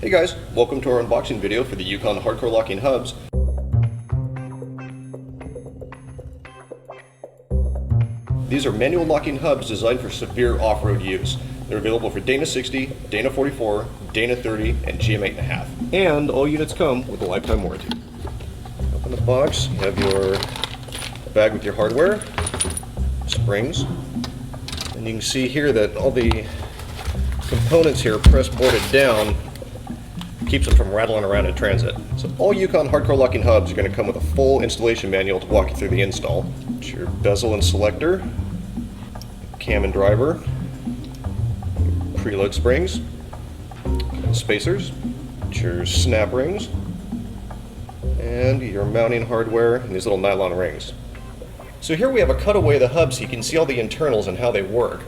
Hey guys, welcome to our unboxing video for the Yukon hardcore locking hubs. These are manual locking hubs designed for severe off-road use. They're available for Dana 60, Dana 44, Dana 30, and GM 8.5. And all units come with a lifetime warranty. Open the box, you have your bag with your hardware, springs, and you can see here that all the components here press boarded down keeps them from rattling around in transit. So all Yukon hardcore locking hubs are going to come with a full installation manual to walk you through the install. It's your bezel and selector, cam and driver, preload springs, spacers, your snap rings, and your mounting hardware and these little nylon rings. So here we have a cutaway of the hub so you can see all the internals and how they work.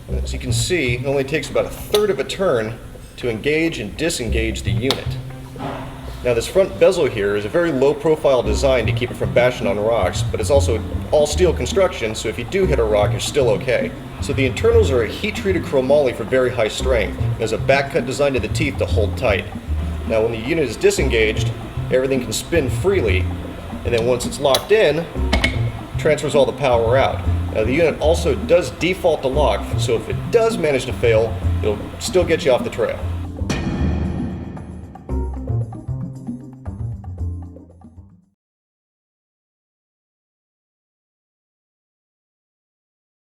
As you can see, it only takes about a third of a turn to engage and disengage the unit. Now this front bezel here is a very low profile design to keep it from bashing on rocks, but it's also all steel construction, so if you do hit a rock, you're still okay. So the internals are a heat treated chromoly for very high strength. There's a back cut design to the teeth to hold tight. Now when the unit is disengaged, everything can spin freely, and then once it's locked in, transfers all the power out. Now the unit also does default to lock, so if it does manage to fail, it'll still get you off the trail.